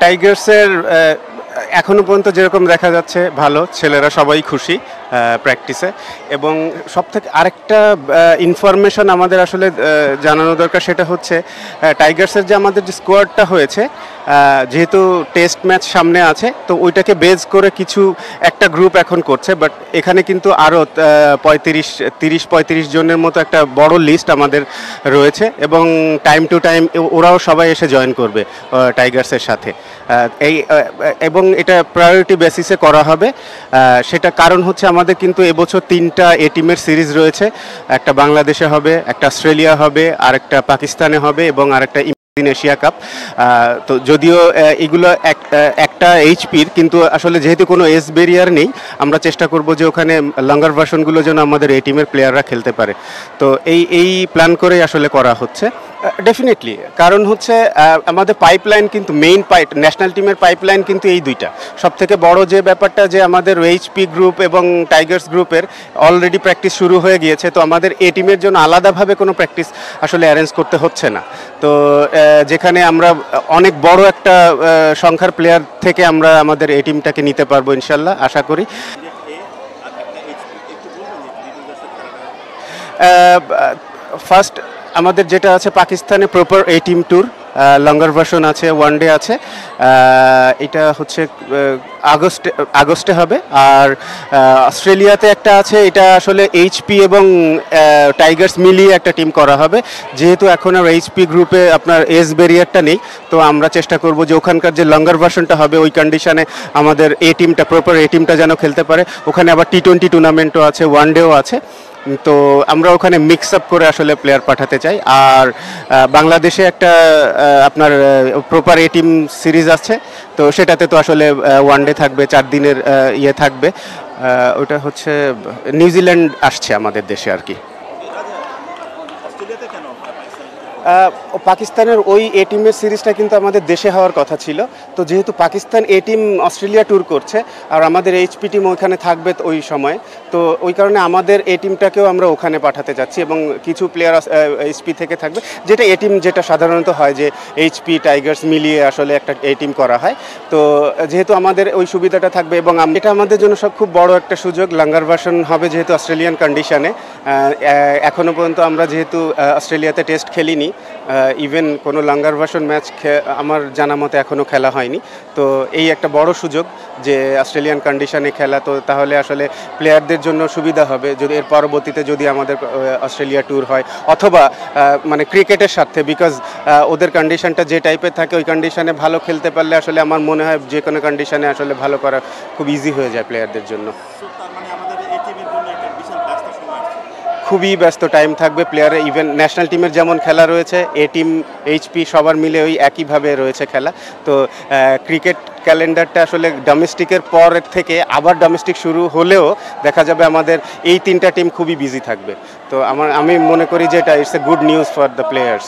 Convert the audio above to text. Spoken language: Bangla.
টাইগার্সের এখনো পর্যন্ত যেরকম দেখা যাচ্ছে ভালো, ছেলেরা সবাই খুশি প্র্যাকটিসে। এবং সবথেকে আরেকটা ইনফরমেশন আমাদের আসলে জানানো দরকার, সেটা হচ্ছে টাইগার্সের যে আমাদের যে স্কোয়াডটা হয়েছে, যেহেতু টেস্ট ম্যাচ সামনে আছে, তো ওইটাকে বেজ করে কিছু একটা গ্রুপ এখন করছে, বাট এখানে কিন্তু আরও 35 জনের মতো একটা বড় লিস্ট আমাদের রয়েছে, এবং টাইম টু টাইম ওরাও সবাই এসে জয়েন করবে টাইগার্সের সাথে। এবং এটা প্রায়োরিটি বেসিসে করা হবে। সেটা কারণ হচ্ছে আমাদের কিন্তু এবছর 3টা এ টিমের সিরিজ রয়েছে, একটা বাংলাদেশে হবে, একটা অস্ট্রেলিয়া হবে, আর একটা পাকিস্তানে হবে, এবং আরেকটা এশিয়া কাপ। তো যদিও এগুলো একটা এইচপির, কিন্তু আসলে যেহেতু কোনো এজ ব্যারিয়ার নেই, আমরা চেষ্টা করব যে ওখানে লঙ্গার ভার্সনগুলো যেন আমাদের এই টিমের প্লেয়াররা খেলতে পারে। তো এই প্ল্যান করেই আসলে করা হচ্ছে ডেফিনেটলি। কারণ হচ্ছে আমাদের পাইপলাইন কিন্তু ন্যাশনাল টিমের পাইপলাইন কিন্তু এই দুইটা। সবথেকে বড় যে ব্যাপারটা, যে আমাদের এইচপি গ্রুপ এবং টাইগার্স গ্রুপের অলরেডি প্র্যাকটিস শুরু হয়ে গিয়েছে, তো আমাদের এ টিমের জন্য আলাদাভাবে কোনো প্র্যাকটিস আসলে অ্যারেঞ্জ করতে হচ্ছে না। তো যেখানে আমরা অনেক বড় একটা সংখ্যার প্লেয়ার থেকে আমরা আমাদের এই টিমটাকে নিতে পারবো ইনশাল্লাহ, আশা করি। ফার্স্ট আমাদের যেটা আছে পাকিস্তানে প্রপার এই টিম ট্যুর, লঙ্গার ভার্সন আছে, ওয়ান ডে আছে, এটা হচ্ছে আগস্টে হবে। আর অস্ট্রেলিয়াতে একটা আছে, এটা আসলে এইচপি এবং টাইগার্স মিলিয়ে একটা টিম করা হবে। যেহেতু এখন আর এইচপি গ্রুপে আপনার এজ ব্যারিয়ারটা নেই, তো আমরা চেষ্টা করব যে ওখানকার যে লঙ্গার ভার্সনটা হবে ওই কন্ডিশনে আমাদের এই টিমটা, প্রপার এই টিমটা যেন খেলতে পারে। ওখানে আবার টি-20 টুর্নামেন্টও আছে, ওয়ান ডেও আছে। তো আমরা ওখানে মিক্স আপ করে আসলে প্লেয়ার পাঠাতে চাই। আর বাংলাদেশে একটা আপনার প্রপার এ টিম সিরিজ আছে, তো সেটাতে তো আসলে ওয়ান ডে থাকবে, 4 দিনের ইয়ে থাকবে। ওটা হচ্ছে নিউজিল্যান্ড আসছে আমাদের দেশে আর কি। পাকিস্তানের ওই এ টিমের সিরিজটা কিন্তু আমাদের দেশে হওয়ার কথা ছিল। তো যেহেতু পাকিস্তান এ টিম অস্ট্রেলিয়া ট্যুর করছে, আর আমাদের এইচপি টিম ওইখানে থাকবে ওই সময়, তো ওই কারণে আমাদের এ টিমটাকেও আমরা ওখানে পাঠাতে যাচ্ছি, এবং কিছু প্লেয়ার এইচপি থেকে থাকবে, যেটা এ টিম যেটা সাধারণত হয় যে এইচপি টাইগার্স মিলিয়ে আসলে একটা এ টিম করা হয়। তো যেহেতু আমাদের ওই সুবিধাটা থাকবে, এবং এটা আমাদের জন্য খুব বড় একটা সুযোগ। লঙ্গার ভার্সন হবে যেহেতু অস্ট্রেলিয়ান কন্ডিশনে, এখনও পর্যন্ত আমরা যেহেতু অস্ট্রেলিয়াতে টেস্ট খেলিনি, ইভেন কোনো লঙ্গার ভার্সন ম্যাচ আমার জানা মতে এখনও খেলা হয়নি। তো এই একটা বড় সুযোগ যে অস্ট্রেলিয়ান কন্ডিশনে খেলা, তো তাহলে আসলে প্লেয়ারদের জন্য সুবিধা হবে যদি এর পরবর্তীতে যদি আমাদের অস্ট্রেলিয়া ট্যুর হয়, অথবা মানে ক্রিকেটের সাথে, বিকজ ওদের কন্ডিশনটা যে টাইপের থাকে, ওই কন্ডিশনে ভালো খেলতে পারলে আসলে আমার মনে হয় যে কোনো কন্ডিশনে আসলে ভালো করা খুব ইজি হয়ে যায় প্লেয়ারদের জন্য। খুবই ব্যস্ত টাইম থাকবে প্লেয়ারে, ইভেন ন্যাশনাল টিমের যেমন খেলা রয়েছে, এ টিম এইচপি সবার মিলে ওই একইভাবে রয়েছে খেলা। তো ক্রিকেট ক্যালেন্ডারটা আসলে ডোমেস্টিকের পর থেকে আবার ডোমেস্টিক শুরু হলেও দেখা যাবে আমাদের এই 3টা টিম খুবই বিজি থাকবে। তো আমি মনে করি যে এটা it's a good news for the players.